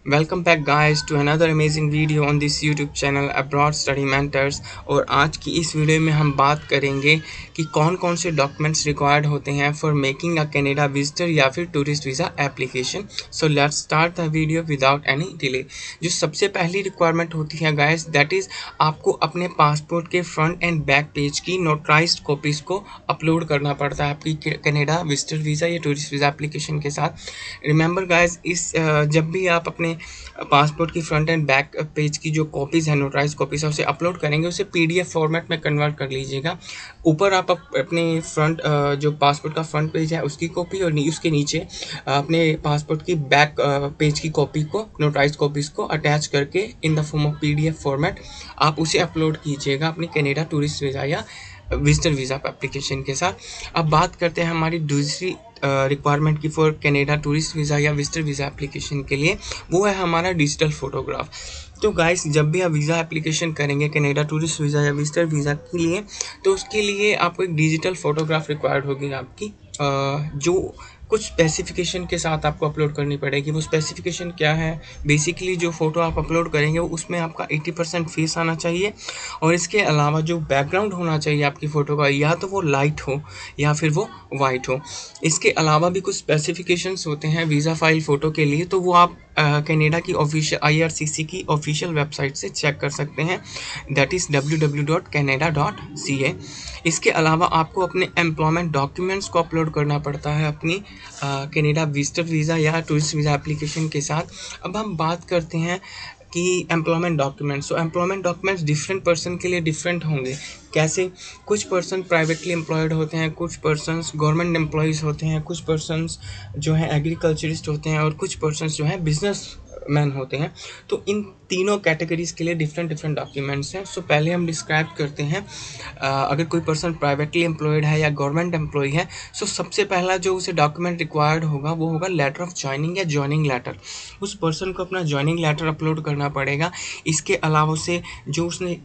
Welcome back guys to another amazing video on this YouTube channel abroad study mentors. और आज की इस video में हम बात करेंगे कि कौन कौन से डॉक्यूमेंट्स रिक्वायर्ड होते हैं for making a Canada visitor या फिर tourist visa application. So let's start the video without any delay. जो सबसे पहली रिक्वायरमेंट होती है गाइस, दैट इज़ आपको अपने पासपोर्ट के फ्रंट एंड बैक पेज की नोटराइज्ड कॉपीज़ को अपलोड करना पड़ता है आपकी कनाडा विजिटर वीज़ा या टूरिस्ट वीज़ा एप्लीकेशन के साथ। रिमेंबर गाइस, जब भी आप अपने पासपोर्ट की फ्रंट एंड बैक पेज की जो कॉपीज़ है, नोटराइज कॉपीज़ है, उसे अपलोड करेंगे, उसे पीडीएफ फॉर्मेट में कन्वर्ट कर लीजिएगा। ऊपर आप अपने फ्रंट जो पासपोर्ट का फ्रंट पेज है उसकी कॉपी और उसके नीचे अपने पासपोर्ट की बैक पेज की कॉपी को, नोटराइज कॉपीज़ को अटैच करके in the form of PDF format आप उसे अपलोड कीजिएगा अपनी कनाडा टूरिस्ट वीज़ा या विजिटर वीज़ा एप्लीकेशन के साथ। अब बात करते हैं हमारी दूसरी रिक्वायरमेंट की फॉर कनाडा टूरिस्ट वीज़ा या विजिटर वीज़ा एप्लीकेशन के लिए, वो है हमारा डिजिटल फोटोग्राफ। तो गाइस, जब भी आप वीज़ा एप्लीकेशन करेंगे कनाडा टूरिस्ट वीज़ा या विजिटर वीज़ा के लिए, तो उसके लिए आपको एक डिजिटल फोटोग्राफ रिक्वायर्ड होगी आपकी, जो कुछ स्पेसिफिकेशन के साथ आपको अपलोड करनी पड़ेगी। वो स्पेसिफिकेशन क्या है? बेसिकली जो फ़ोटो आप अपलोड करेंगे उसमें आपका 80% फेस आना चाहिए, और इसके अलावा जो बैकग्राउंड होना चाहिए आपकी फ़ोटो का, या तो वो लाइट हो या फिर वो वाइट हो। इसके अलावा भी कुछ स्पेसिफिकेशंस होते हैं वीज़ा फाइल फ़ोटो के लिए, तो वो आप कनाडा की ऑफिशियल IRCC की ऑफिशियल वेबसाइट से चेक कर सकते हैं, दैट इज़ www.canada.ca। इसके अलावा आपको अपने एम्प्लॉयमेंट डॉक्यूमेंट्स को अपलोड करना पड़ता है अपनी कनाडा विजिटर वीज़ा या टूरिस्ट वीज़ा एप्लीकेशन के साथ। अब हम बात करते हैं कि एम्प्लॉयमेंट डॉक्यूमेंट्स। तो एम्प्लॉयमेंट डॉक्यूमेंट्स डिफरेंट पर्सन के लिए डिफरेंट होंगे। कैसे? कुछ पर्सन प्राइवेटली एम्प्लॉयड होते हैं, कुछ पर्सन्स गवर्नमेंट एम्प्लॉयज़ होते हैं, कुछ पर्सन्स जो हैं एग्रीकल्चरिस्ट होते हैं, और कुछ पर्सन्स जो हैं बिजनेस मैन होते हैं। तो इन तीनों कैटेगरीज के लिए डिफरेंट डिफरेंट डॉक्यूमेंट्स हैं। सो पहले हम डिस्क्राइब करते हैं, अगर कोई पर्सन प्राइवेटली एम्प्लॉयड है या गवर्नमेंट एम्प्लॉय है, सो सबसे पहला जो उसे डॉक्यूमेंट रिक्वायर्ड होगा वो होगा लेटर ऑफ ज्वाइनिंग या ज्वाइनिंग लेटर। उस पर्सन को अपना ज्वाइनिंग लेटर अपलोड करना पड़ेगा। इसके अलावा उसे जो उसने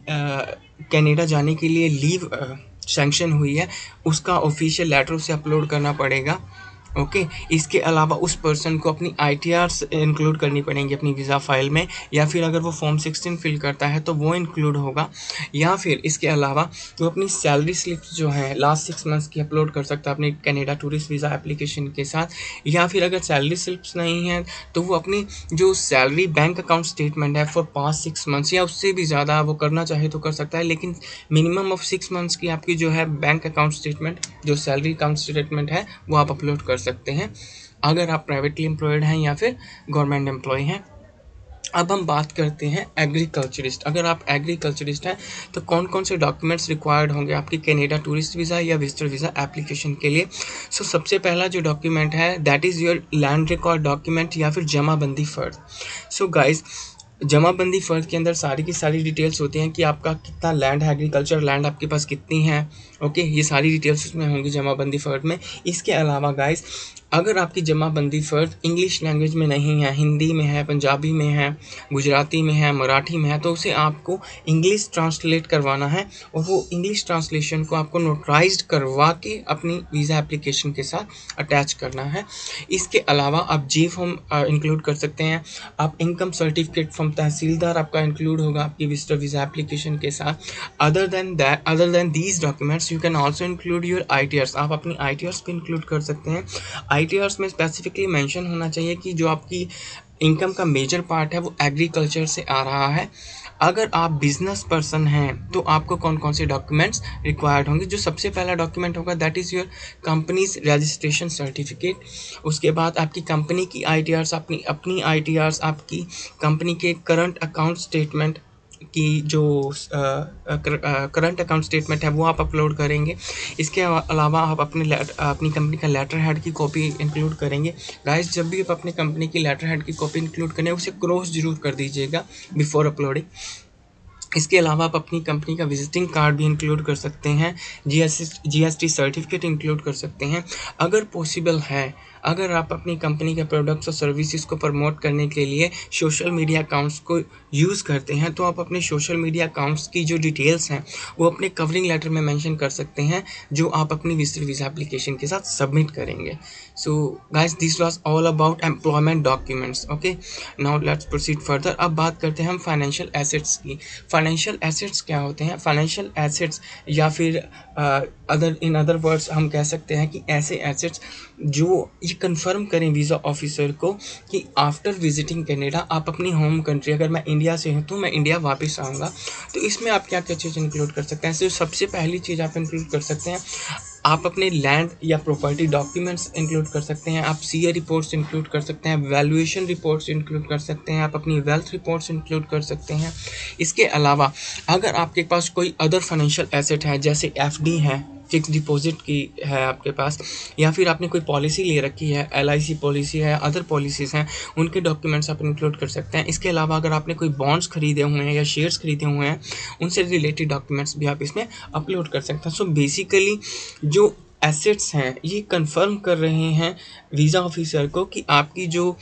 कनाडा जाने के लिए लीव सैंक्शन हुई है उसका ऑफिशियल लेटर उसे अपलोड करना पड़ेगा। ओके। इसके अलावा उस पर्सन को अपनी ITRs इंक्लूड करनी पड़ेंगी अपनी वीज़ा फाइल में, या फिर अगर वो फॉर्म 16 फिल करता है तो वो इंक्लूड होगा, या फिर इसके अलावा वो अपनी सैलरी स्लिप्स जो हैं लास्ट 6 मंथ्स की अपलोड कर सकता है अपनी कनाडा टूरिस्ट वीज़ा एप्लीकेशन के साथ। या फिर अगर सैलरी स्लिप्स नहीं हैं तो वो अपनी जो सैलरी बैंक अकाउंट स्टेटमेंट है फॉर पास्ट 6 मंथ्स या उससे भी ज़्यादा वो करना चाहे तो कर सकता है, लेकिन मिनिमम ऑफ 6 मंथ्स की आपकी जो है बैंक अकाउंट स्टेटमेंट, जो सैलरी अकाउंट स्टेटमेंट है, वो आप अपलोड कर सकते हैं अगर आप प्राइवेटली एम्प्लॉयड हैं या फिर गवर्नमेंट एम्प्लॉय हैं। अब हम बात करते हैं एग्रीकल्चरिस्ट। अगर आप एग्रीकल्चरिस्ट हैं तो कौन कौन से डॉक्यूमेंट्स रिक्वायर्ड होंगे आपकी कनाडा टूरिस्ट वीज़ा या विजिटर वीज़ा एप्लीकेशन के लिए। सो सबसे पहला जो डॉक्यूमेंट है that is your land record document या फिर जमाबंदी फ़र्द। सो गाइस, जमाबंदी फ़र्द के अंदर सारी की सारी डिटेल्स होती हैं कि आपका कितना लैंड है, एग्रीकल्चर लैंड आपके पास कितनी है। ओके, ये सारी डिटेल्स उसमें होंगी जमाबंदी फ़र्द में। इसके अलावा गाइस, अगर आपकी जमाबंदी फ़र्द इंग्लिश लैंग्वेज में नहीं है, हिंदी में है, पंजाबी में है, गुजराती में है, मराठी में है, तो उसे आपको इंग्लिश ट्रांसलेट करवाना है, और वो इंग्लिश ट्रांसलेशन को आपको नोटराइज्ड करवा के अपनी वीज़ा एप्लीकेशन के साथ अटैच करना है। इसके अलावा आप जी फॉर्म इंक्लूड कर सकते हैं। आप इनकम सर्टिफिकेट फ्रॉम तहसीलदार आपका इंक्लूड होगा आपकी विजिटर वीज़ा एप्लीकेशन के साथ। Other than these documents you can also include your ITRs। आप अपनी ITRs भी इंक्लूड कर सकते हैं। ITRs में स्पेसिफिकली मेंशन होना चाहिए कि जो आपकी इनकम का मेजर पार्ट है वो एग्रीकल्चर से आ रहा है। अगर आप बिजनेस पर्सन हैं तो आपको कौन कौन से डॉक्यूमेंट्स रिक्वायर्ड होंगे। जो सबसे पहला डॉक्यूमेंट होगा that is your companies registration certificate. उसके बाद आपकी कंपनी की ITRs, अपनी ITRs, आपकी कंपनी के करंट अकाउंट स्टेटमेंट की जो करंट अकाउंट स्टेटमेंट है वो आप अपलोड करेंगे। इसके अलावा आप अपनी कंपनी का लेटर हेड की कॉपी इंक्लूड करेंगे। गाइस, जब भी आप अपनी कंपनी की लेटर हेड की कॉपी इंक्लूड करें उसे क्रॉस जरूर कर दीजिएगा बिफोर अपलोडिंग। इसके अलावा आप अपनी कंपनी का विजिटिंग कार्ड भी इंक्लूड कर सकते हैं, GST सर्टिफिकेट इंक्लूड कर सकते हैं। अगर पॉसिबल है अगर आप अपनी कंपनी के प्रोडक्ट्स और सर्विसेज को प्रमोट करने के लिए सोशल मीडिया अकाउंट्स को यूज़ करते हैं, तो आप अपने सोशल मीडिया अकाउंट्स की जो डिटेल्स हैं वो अपने कवरिंग लेटर में मेंशन कर सकते हैं, जो आप अपनी विजिटर वीज़ा एप्लीकेशन के साथ सबमिट करेंगे। So guys, this was all about employment documents. Okay, now let's proceed further. अब बात करते हैं हम फाइनेंशियल एसेट्स की। फाइनेंशियल एसेट्स क्या होते हैं? फाइनेंशियल एसेट्स या फिर अदर वर्ड्स हम कह सकते हैं कि ऐसे एसेट्स जो ये कंफर्म करें वीज़ा ऑफिसर को कि आफ्टर विजिटिंग कनाडा आप अपनी होम कंट्री, अगर मैं इंडिया से हूँ तो मैं इंडिया वापस आऊँगा, तो इसमें आप क्या क्या चीज़ इंक्लूड कर सकते हैं। तो सबसे पहली चीज़ आप इंक्लूड कर सकते हैं, आप अपने लैंड या प्रॉपर्टी डॉक्यूमेंट्स इंक्लूड कर सकते हैं, आप सीए रिपोर्ट्स इंक्लूड कर सकते हैं, वैल्यूएशन रिपोर्ट्स इंक्लूड कर सकते हैं, आप अपनी वेल्थ रिपोर्ट्स इंक्लूड कर सकते हैं। इसके अलावा अगर आपके पास कोई अदर फाइनेंशियल एसेट है, जैसे एफडी है, फिक्स डिपॉजिट की है आपके पास, या फिर आपने कोई पॉलिसी ले रखी है, एलआईसी पॉलिसी है, अदर पॉलिसीज़ हैं, उनके डॉक्यूमेंट्स आप इंक्लूड कर सकते हैं। इसके अलावा अगर आपने कोई बॉन्ड्स खरीदे हुए हैं या शेयर्स खरीदे हुए हैं, उनसे रिलेटेड डॉक्यूमेंट्स भी आप इसमें अपलोड कर सकते हैं। सो बेसिकली जो एसेट्स हैं ये कंफर्म कर रहे हैं वीज़ा ऑफिसर को कि आपकी जो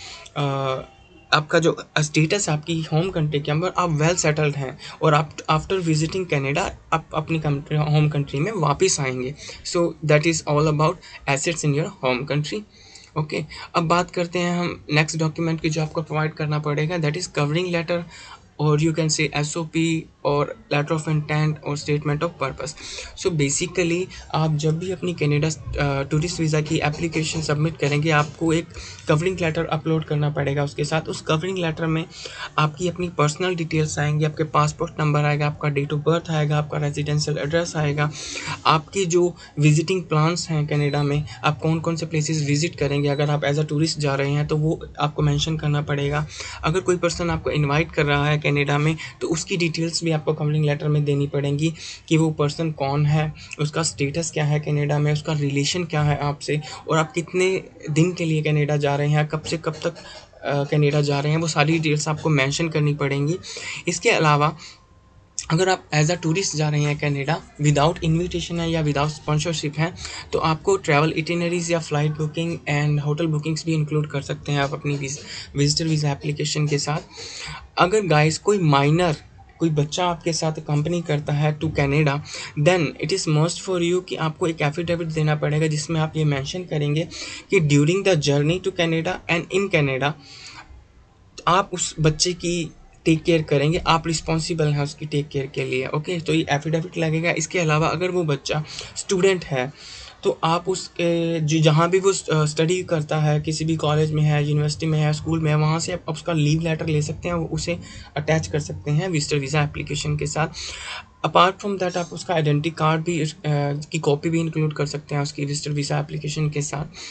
आपका जो स्टेटस है आपकी होम कंट्री के अंदर, आप वेल सेटल्ड हैं और आप आफ्टर विजिटिंग कनाडा आप अपनी कंट्री होम कंट्री में वापस आएंगे। So that is all about assets in your home country. Okay, अब बात करते हैं हम नेक्स्ट डॉक्यूमेंट की जो आपको प्रोवाइड करना पड़ेगा, दैट इज़ कवरिंग लेटर, और यू कैन से एसओपी और लेटर ऑफ इंटेंट और statement of purpose. So basically आप जब भी अपनी कनाडा टूरिस्ट वीज़ा की एप्लीकेशन सबमिट करेंगे, आपको एक कवरिंग लेटर अपलोड करना पड़ेगा। उसके साथ उस कवरिंग लेटर में आपकी अपनी पर्सनल डिटेल्स आएंगी, आपके पासपोर्ट नंबर आएगा, आपका डेट ऑफ बर्थ आएगा, आपका रेजिडेंशियल एड्रेस आएगा, आपकी जो विजिटिंग प्लान्स हैं कनाडा में, आप कौन कौन से प्लेसेस विजिट करेंगे, अगर आप एज अ टूरिस्ट जा रहे हैं तो वो आपको मेंशन करना पड़ेगा। अगर कोई पर्सन आपको इनवाइट कर रहा है कनाडा में, तो उसकी डिटेल्स भी आपको कवरिंग लेटर में देनी पड़ेंगी कि वो पर्सन कौन है, उसका स्टेटस क्या है कनाडा में, उसका रिलेशन क्या है आपसे, और आप कितने दिन के लिए कनाडा जा रहे हैं, कब से कब तक कनाडा जा रहे हैं, वो सारी डिटेल्स आपको मेंशन करनी पड़ेंगी। इसके अलावा अगर आप एज अ टूरिस्ट जा रहे हैं कनाडा विदाउट इन्विटेशन है या विदाउट स्पॉन्सरशिप है, तो आपको ट्रैवल इटिनरीज या flight booking and hotel bookings भी इंक्लूड कर सकते हैं आप अपनी विजिटर वीज़ा एप्लीकेशन के साथ। अगर गाइस कोई बच्चा आपके साथ कंपनी करता है to Canada, then it is must for you कि आपको एक एफिडेविट देना पड़ेगा जिसमें आप ये मेंशन करेंगे कि during the journey to Canada and in Canada आप उस बच्चे की टेक केयर करेंगे, आप रिस्पॉन्सिबल हैं उसकी टेक केयर के लिए। ओके, तो ये एफिडेविट लगेगा। इसके अलावा अगर वो बच्चा स्टूडेंट है, तो आप उसके जो जहाँ भी वो स्टडी करता है, किसी भी कॉलेज में है, यूनिवर्सिटी में है, स्कूल में है, वहाँ से आप उसका लीव लेटर ले सकते हैं, उसे अटैच कर सकते हैं विजिटर वीज़ा एप्लीकेशन के साथ। अपार्ट फ्रॉम दैट आप उसका आइडेंटिटी कार्ड भी की कॉपी भी इंक्लूड कर सकते हैं उसकी विजिटर वीज़ा एप्लीकेशन के साथ।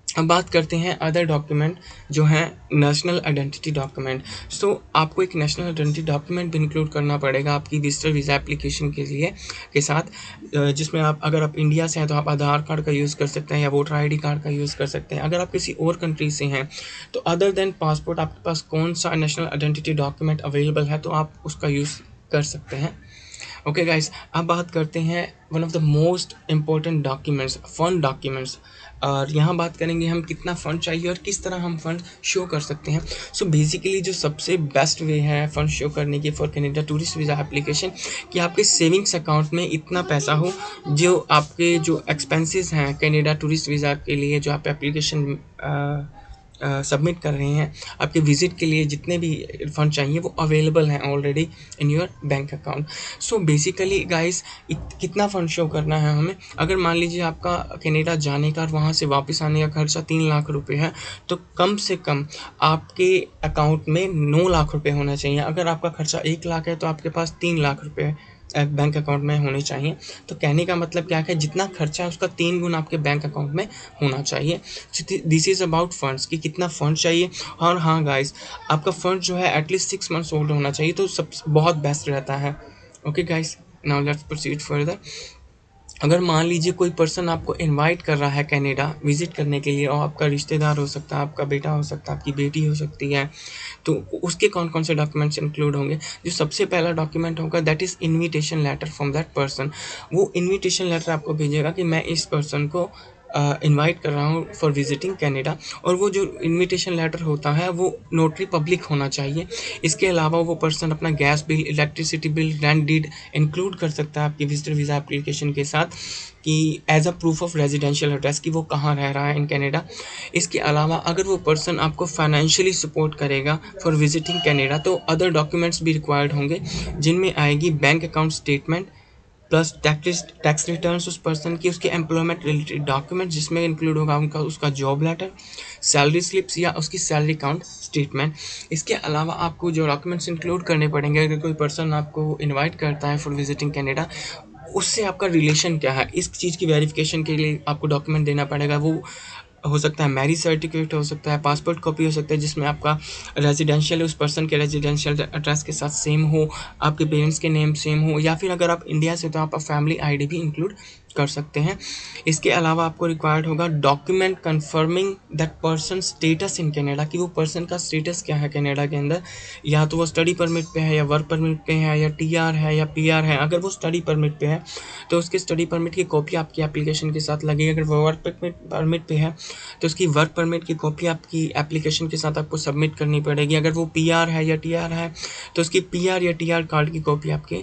अब बात करते हैं अदर डॉक्यूमेंट जो हैं नेशनल आइडेंटिटी डॉक्यूमेंट। सो आपको एक नेशनल आइडेंटिटी डॉक्यूमेंट भी इंक्लूड करना पड़ेगा आपकी विजिटर वीज़ा एप्लीकेशन के साथ, जिसमें आप अगर आप इंडिया से हैं तो आप आधार कार्ड का यूज़ कर सकते हैं या वोटर आईडी कार्ड का यूज़ कर सकते हैं। अगर आप किसी और कंट्री से हैं तो अदर देन पासपोर्ट आपके पास कौन सा नेशनल आइडेंटिटी डॉक्यूमेंट अवेलेबल है तो आप उसका यूज़ कर सकते हैं। ओके गाइस, अब बात करते हैं one of the most important documents, fund documents. और यहाँ बात करेंगे हम कितना फ़ंड चाहिए और किस तरह हम फ़ंड शो कर सकते हैं। सो बेसिकली जो सबसे बेस्ट वे है फ़ंड शो करने की for Canada tourist visa application, कि आपके सेविंग्स अकाउंट में इतना पैसा हो जो आपके जो एक्सपेंसेस हैं कनाडा टूरिस्ट वीज़ा के लिए, जो आप एप्लीकेशन सबमिट कर रहे हैं, आपके विज़िट के लिए जितने भी फ़ंड चाहिए वो अवेलेबल हैं already in your bank account. So basically guys, कितना फ़ंड शो करना है हमें, अगर मान लीजिए आपका कनाडा जाने का और वहाँ से वापस आने का खर्चा 3 लाख रुपए है, तो कम से कम आपके अकाउंट में 9 लाख रुपए होना चाहिए। अगर आपका खर्चा 1 लाख है तो आपके पास 3 लाख रुपए बैंक अकाउंट में होने चाहिए। तो कहने का मतलब क्या है, जितना खर्चा है उसका 3 गुना आपके बैंक अकाउंट में होना चाहिए। दिस इज़ अबाउट फंड्स कि कितना फ़ंड चाहिए। और हाँ गाइस, आपका फ़ंड जो है एटलीस्ट 6 मंथ्स ओल्ड होना चाहिए, तो सब बहुत बेस्ट रहता है। Okay guys, now let's proceed further. अगर मान लीजिए कोई पर्सन आपको इनवाइट कर रहा है कनाडा विज़िट करने के लिए, और आपका रिश्तेदार हो सकता है, आपका बेटा हो सकता है, आपकी बेटी हो सकती है, तो उसके कौन कौन से डॉक्यूमेंट्स इंक्लूड होंगे। जो सबसे पहला डॉक्यूमेंट होगा that is invitation letter from that person. वो इन्विटेशन लेटर आपको भेजेगा कि मैं इस पर्सन को इनवाइट कर रहा हूँ फॉर विजिटिंग कनाडा, और वो जो इनविटेशन लेटर होता है वो नोटरी पब्लिक होना चाहिए। इसके अलावा वो पर्सन अपना gas bill, electricity bill, rent deed include कर सकता है आपकी विजिटर वीज़ा एप्लीकेशन के साथ, कि as a proof of residential address कि वो कहाँ रह रहा है इन कनाडा। इसके अलावा अगर वो पर्सन आपको फाइनेंशियली सपोर्ट करेगा फॉर विजिटिंग कनाडा तो अदर डॉक्यूमेंट्स भी रिक्वायर्ड होंगे, जिनमें आएगी bank account statement plus tax returns उस पर्सन की, उसके एम्प्लॉयमेंट रिलेटेड डॉक्यूमेंट जिसमें इंक्लूड होगा उनका उसका जॉब लेटर, सैलरी स्लिप्स या उसकी सैलरी अकाउंट स्टेटमेंट। इसके अलावा आपको जो डॉक्यूमेंट्स इंक्लूड करने पड़ेंगे अगर कोई पर्सन आपको इनवाइट करता है फॉर विजिटिंग कनाडा, उससे आपका रिलेशन क्या है, इस चीज़ की वेरिफिकेशन के लिए आपको डॉक्यूमेंट देना पड़ेगा। वो हो सकता है मैरिज सर्टिफिकेट, हो सकता है पासपोर्ट कॉपी, हो सकता है जिसमें आपका रेजिडेंशियल उस पर्सन के रेजिडेंशियल एड्रेस के साथ सेम हो, आपके पेरेंट्स के नेम सेम हो, या फिर अगर आप इंडिया से तो आप फैमिली आईडी भी इंक्लूड कर सकते हैं। इसके अलावा आपको रिक्वायर्ड होगा document confirming that person status in Canada, कि वो पर्सन का स्टेटस क्या है कनाडा के अंदर, या तो वो स्टडी परमिट पे है या वर्क परमिट पे है या टीआर है या पीआर है। अगर वो स्टडी परमिट पे है तो उसके स्टडी परमिट की कॉपी आपकी एप्लीकेशन के साथ लगेगी। अगर वो वर्क परमिट पे है तो उसकी वर्क परमिट की कॉपी आपकी एप्लीकेशन के साथ आपको सबमिट करनी पड़ेगी। अगर वो पीआर है या टीआर है तो उसकी पीआर या टीआर कार्ड की कॉपी आपके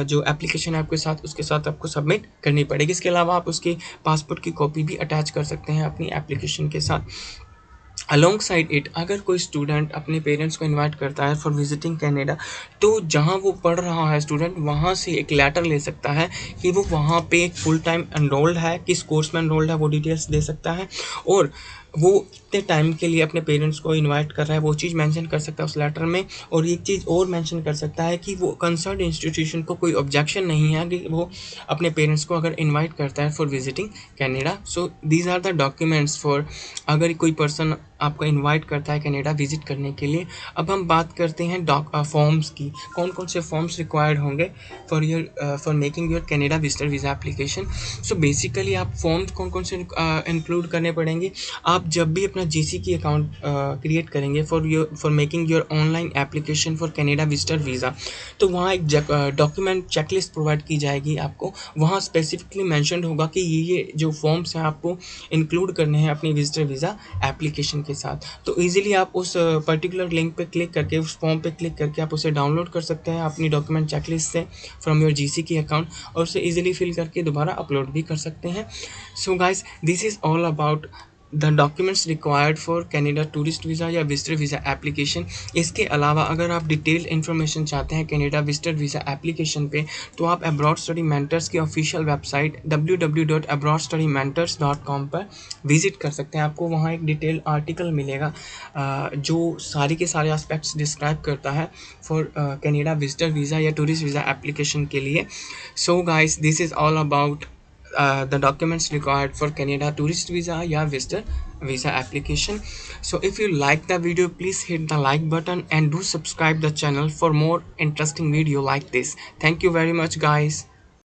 जो एप्लीकेशन है आपके साथ उसके साथ आपको सबमिट करनी पड़ेगी। इसके अलावा आप उसकी पासपोर्ट की कॉपी भी अटैच कर सकते हैं अपनी एप्लीकेशन के साथ। अलोंग साइड इट, अगर कोई स्टूडेंट अपने पेरेंट्स को इनवाइट करता है फॉर विजिटिंग कनाडा तो जहाँ वो पढ़ रहा है स्टूडेंट वहाँ से एक लेटर ले सकता है कि वो वहाँ पे फुल टाइम एनरोल्ड है, किस कोर्स में एनरोल्ड है वो डिटेल्स दे सकता है, और वो कितने टाइम के लिए अपने पेरेंट्स को इनवाइट कर रहा है वो चीज़ मेंशन कर सकता है उस लेटर में। और एक चीज़ और मेंशन कर सकता है कि वो कंसर्न इंस्टीट्यूशन को कोई ऑब्जेक्शन नहीं है कि वो अपने पेरेंट्स को अगर इनवाइट करता है for visiting Canada. So these are the documents for अगर कोई पर्सन आपको इनवाइट करता है कनाडा विजिट करने के लिए। अब हम बात करते हैं फॉर्म्स की, कौन कौन से फॉर्म्स रिक्वायर्ड होंगे for making your Canada visitor visa application. So basically आप फॉर्म्स कौन कौन से इंक्लूड करने पड़ेंगे। आप जब भी अपना जीसीकी अकाउंट क्रिएट करेंगे for making your online application for Canada visitor visa, तो वहाँ एक डॉक्यूमेंट चेकलिस्ट प्रोवाइड की जाएगी आपको। वहाँ स्पेसिफिकली मैंशनड होगा कि ये जो फॉर्म्स हैं आपको इंक्लूड करने हैं अपनी विजिटर वीज़ा एप्लीकेशन के साथ। तो ईजिली आप उस पर्टिकुलर लिंक पे क्लिक करके उस फॉर्म पे क्लिक करके आप उसे डाउनलोड कर सकते हैं अपनी डॉक्यूमेंट चेकलिस्ट से फ्रॉम योर जीसीकी अकाउंट, और उसे ईजिली फिल करके दोबारा अपलोड भी कर सकते हैं। So guys, this is all about the documents required for Canada tourist visa या विजिटर वीज़ा एप्लीकेशन। इसके अलावा अगर आप डिटेल इन्फॉर्मेशन चाहते हैं कनाडा विजिटर वीज़ा एप्लीकेशन पे तो आप अब्रॉड स्टडी मेंटर्स की ऑफिशियल वेबसाइट www.abroadstudymentors.com पर विजिट कर सकते हैं। आपको वहाँ एक डिटेल आर्टिकल मिलेगा जो सारे के सारे एस्पेक्ट्स डिस्क्राइब करता है फॉर कनाडा विजिटर वीज़ा या टूरिस्ट वीज़ा एप्लीकेशन के लिए। So guys, this is all about the documents required for Canada tourist visa या visitor visa application. So if you like the video, please hit the like button and do subscribe the channel for more interesting video like this. Thank you very much guys.